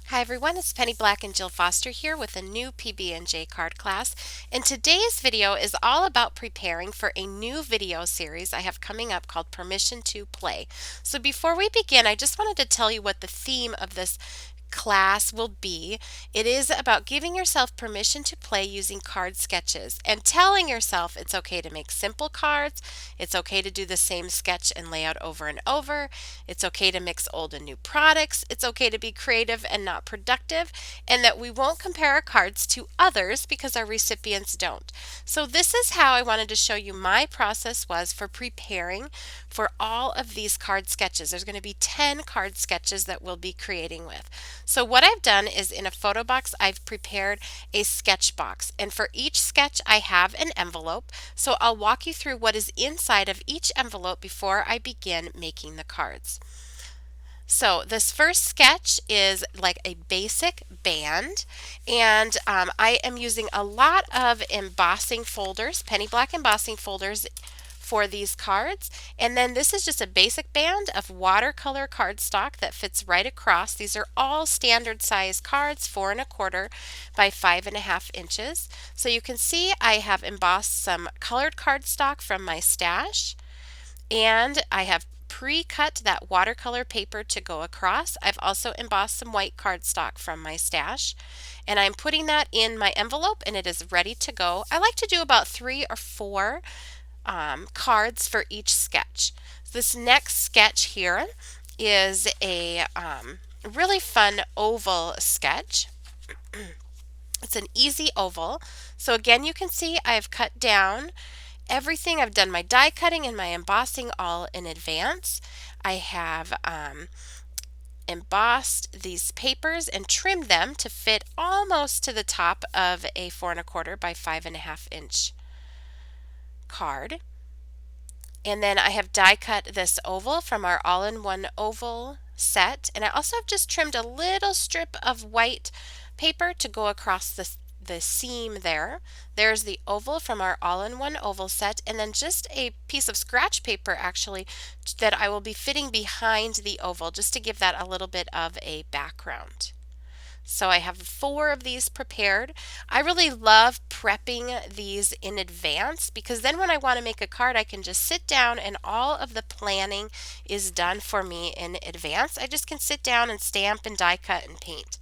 Hi everyone, it's Penny Black and Jill Foster here with a new PB&J card class. And today's video is all about preparing for a new video series I have coming up called Permission to Play. So before we begin, I just wanted to tell you what the theme of this class will be. It is about giving yourself permission to play using card sketches and telling yourself it's okay to make simple cards, it's okay to do the same sketch and layout over and over, it's okay to mix old and new products, it's okay to be creative and not productive, and that we won't compare our cards to others because our recipients don't. So this is how I wanted to show you my process was for preparing for all of these card sketches. There's going to be 10 card sketches that we'll be creating with. So what I've done is in a photo box, I've prepared a sketch box. And for each sketch, I have an envelope. So I'll walk you through what is inside of each envelope before I begin making the cards. So this first sketch is like a basic band, and I am using a lot of embossing folders, penny black embossing folders for these cards. And then this is just a basic band of watercolor cardstock that fits right across. These are all standard size cards, 4¼ by 5½ inches. So you can see I have embossed some colored cardstock from my stash, and I have pre-cut that watercolor paper to go across. I've also embossed some white cardstock from my stash, and I'm putting that in my envelope and it is ready to go. I like to do about 3 or 4 cards for each sketch. This next sketch here is a really fun oval sketch. It's an easy oval. So again, you can see I've cut down everything. I've done my die cutting and my embossing all in advance. I have embossed these papers and trimmed them to fit almost to the top of a 4¼ by 5½ inch card. And then I have die cut this oval from our all-in-one oval set. And I also have just trimmed a little strip of white paper to go across the seam there. There's the oval from our all-in-one oval set, and then just a piece of scratch paper actually that I will be fitting behind the oval just to give that a little bit of a background. So I have 4 of these prepared. I really love prepping these in advance because then when I want to make a card, I can just sit down and all of the planning is done for me in advance. I just can sit down and stamp and die cut and paint.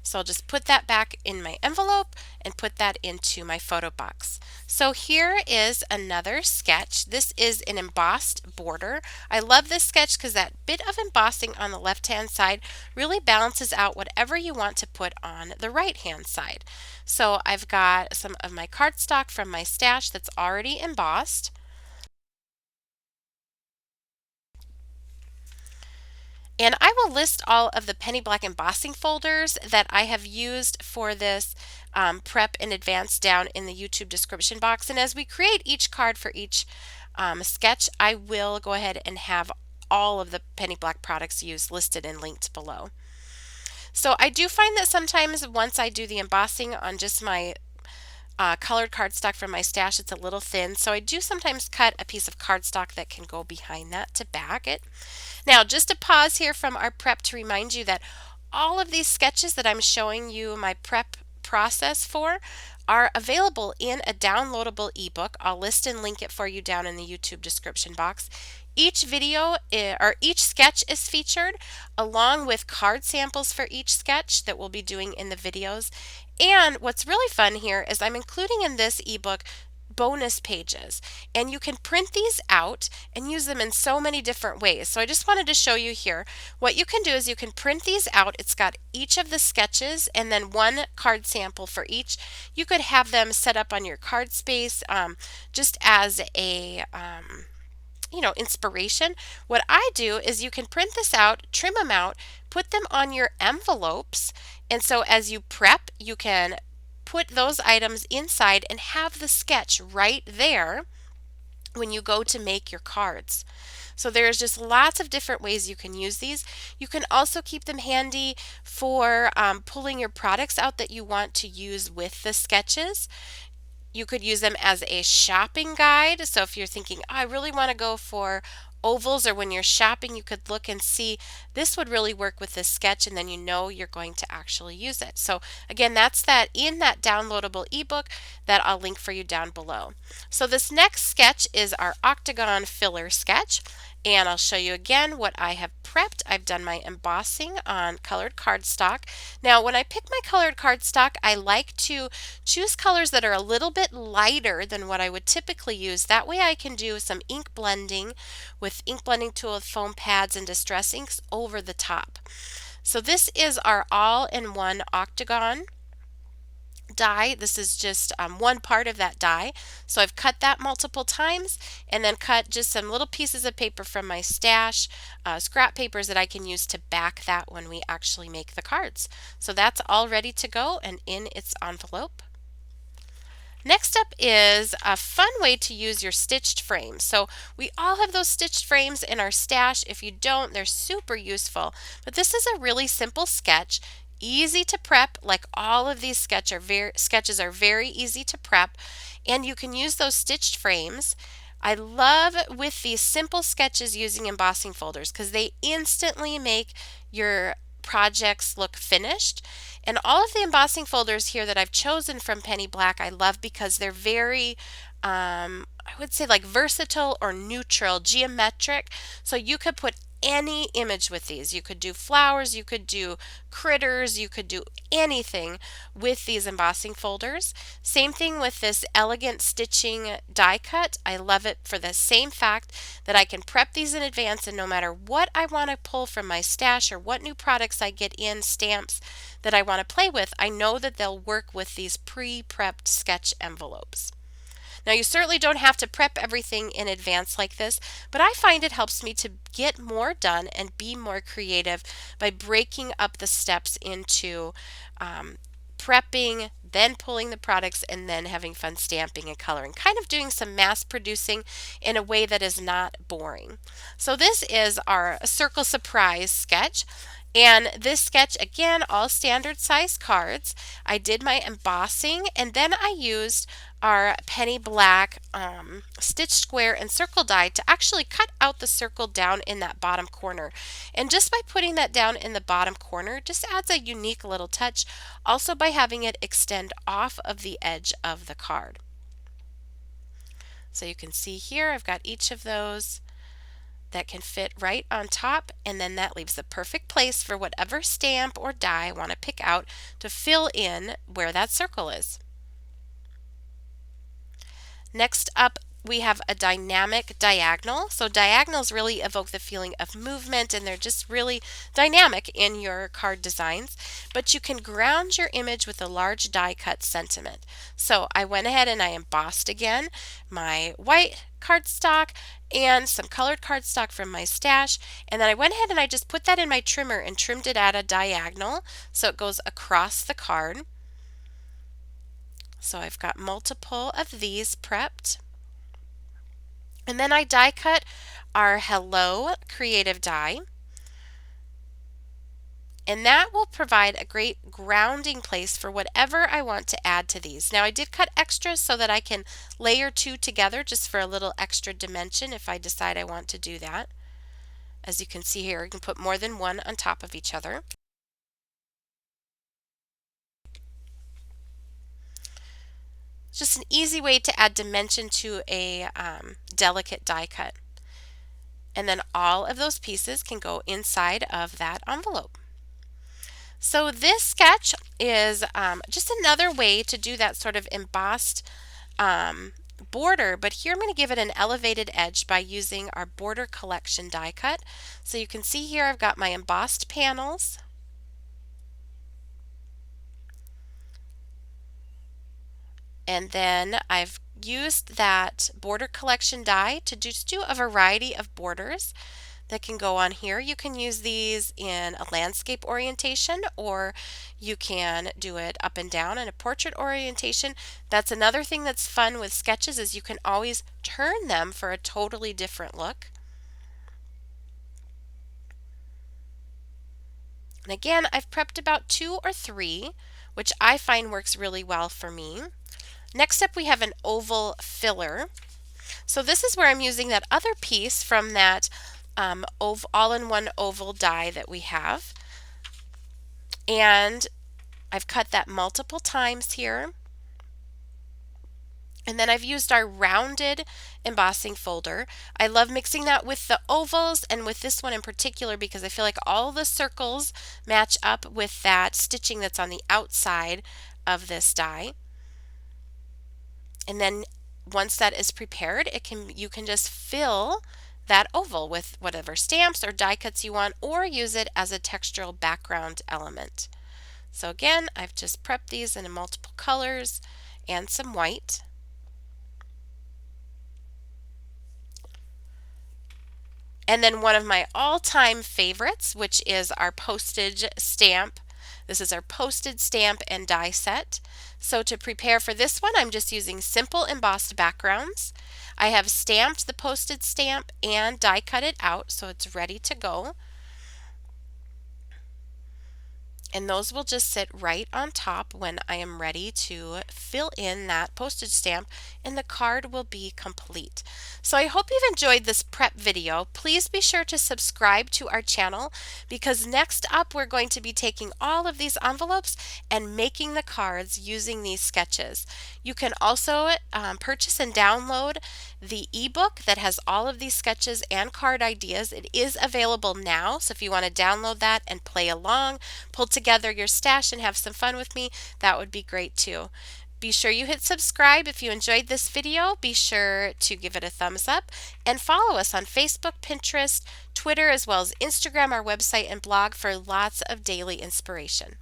So I'll just put that back in my envelope and put that into my photo box. So here is another sketch. This is an embossed border. I love this sketch because that bit of embossing on the left-hand side really balances out whatever you want to put on the right-hand side. So I've got some of my cardstock from my stash that's already embossed. And I will list all of the penny black embossing folders that I have used for this prep in advance down in the YouTube description box. And as we create each card for each sketch, I will go ahead and have all of the penny black products used listed and linked below. So I do find that sometimes once I do the embossing on just my colored cardstock from my stash, it's a little thin, so I do sometimes cut a piece of cardstock that can go behind that to back it. Now, just a pause here from our prep to remind you that all of these sketches that I'm showing you my prep process for are available in a downloadable ebook. I'll list and link it for you down in the YouTube description box. Each video or each sketch is featured along with card samples for each sketch that we'll be doing in the videos. And what's really fun here is I'm including in this ebook bonus pages, and you can print these out and use them in so many different ways. So I just wanted to show you here what you can do is you can print these out. It's got each of the sketches and then one card sample for each. You could have them set up on your card space just as a inspiration. What I do is you can print this out, trim them out, put them on your envelopes, and so as you prep, you can put those items inside and have the sketch right there when you go to make your cards. So there's just lots of different ways you can use these. You can also keep them handy for pulling your products out that you want to use with the sketches. You could use them as a shopping guide. So if you're thinking, oh, I really want to go for ovals, or when you're shopping, you could look and see this would really work with this sketch, and then you know you're going to actually use it. So again, that's that in that downloadable ebook that I'll link for you down below. So this next sketch is our octagon filler sketch, and I'll show you again what I have prepped. I've done my embossing on colored cardstock. Now when I pick my colored cardstock, I like to choose colors that are a little bit lighter than what I would typically use. That way I can do some ink blending with ink blending tool with foam pads and distress inks over the top. So this is our all-in-one octagon die. This is just one part of that die. So I've cut that multiple times and then cut just some little pieces of paper from my stash, scrap papers that I can use to back that when we actually make the cards. So that's all ready to go and in its envelope. Next up is a fun way to use your stitched frames. So we all have those stitched frames in our stash. If you don't, they're super useful. But this is a really simple sketch, easy to prep. Like all of these sketches are very easy to prep, and you can use those stitched frames. I love with these simple sketches using embossing folders because they instantly make your projects look finished. And all of the embossing folders here that I've chosen from Penny Black I love because they're very I would say like versatile or neutral, geometric. So you could put any image with these. You could do flowers, you could do critters, you could do anything with these embossing folders. Same thing with this elegant stitching die cut. I love it for the same fact that I can prep these in advance, and no matter what I want to pull from my stash or what new products I get in, stamps that I want to play with, I know that they'll work with these pre-prepped sketch envelopes. Now, you certainly don't have to prep everything in advance like this, but I find it helps me to get more done and be more creative by breaking up the steps into prepping, then pulling the products, and then having fun stamping and coloring. Kind of doing some mass producing in a way that is not boring. So this is our circle surprise sketch. And this sketch, again, all standard size cards. I did my embossing, and then I used our Penny Black stitch square and circle die to actually cut out the circle down in that bottom corner. And just by putting that down in the bottom corner just adds a unique little touch, also by having it extend off of the edge of the card. So you can see here I've got each of those that can fit right on top, and then that leaves the perfect place for whatever stamp or die I want to pick out to fill in where that circle is. Next up, we have a dynamic diagonal. So diagonals really evoke the feeling of movement, and they're just really dynamic in your card designs. But you can ground your image with a large die cut sentiment. So I went ahead and I embossed again my white cardstock and some colored cardstock from my stash, and then I went ahead and I just put that in my trimmer and trimmed it at a diagonal so it goes across the card. So I've got multiple of these prepped. And then I die cut our Hello Creative die. And that will provide a great grounding place for whatever I want to add to these. Now I did cut extras so that I can layer two together just for a little extra dimension if I decide I want to do that. As you can see here, you can put more than one on top of each other. Just an easy way to add dimension to a delicate die cut. And then all of those pieces can go inside of that envelope. So this sketch is just another way to do that sort of embossed border, but here I'm going to give it an elevated edge by using our border collection die cut. So you can see here I've got my embossed panels. And then I've used that border collection die to just do a variety of borders that can go on here. You can use these in a landscape orientation, or you can do it up and down in a portrait orientation. That's another thing that's fun with sketches, is you can always turn them for a totally different look. And again, I've prepped about 2 or 3, which I find works really well for me. Next up, we have an oval filler. So this is where I'm using that other piece from that all-in-one oval die that we have. And I've cut that multiple times here. And then I've used our rounded embossing folder. I love mixing that with the ovals and with this one in particular because I feel like all the circles match up with that stitching that's on the outside of this die. And then once that is prepared, you can just fill that oval with whatever stamps or die cuts you want, or use it as a textural background element. So again, I've just prepped these in multiple colors and some white. And then one of my all-time favorites, which is our postage stamp. This is our postage stamp and die set. So to prepare for this one, I'm just using simple embossed backgrounds. I have stamped the postage stamp and die cut it out so it's ready to go. And those will just sit right on top when I am ready to fill in that postage stamp, and the card will be complete. So I hope you've enjoyed this prep video. Please be sure to subscribe to our channel because next up we're going to be taking all of these envelopes and making the cards using these sketches. You can also purchase and download the ebook that has all of these sketches and card ideas. It is available now, so if you want to download that and play along, pull together your stash and have some fun with me, that would be great too. Be sure you hit subscribe if you enjoyed this video. Be sure to give it a thumbs up and follow us on Facebook, Pinterest, Twitter, as well as Instagram, our website, and blog for lots of daily inspiration.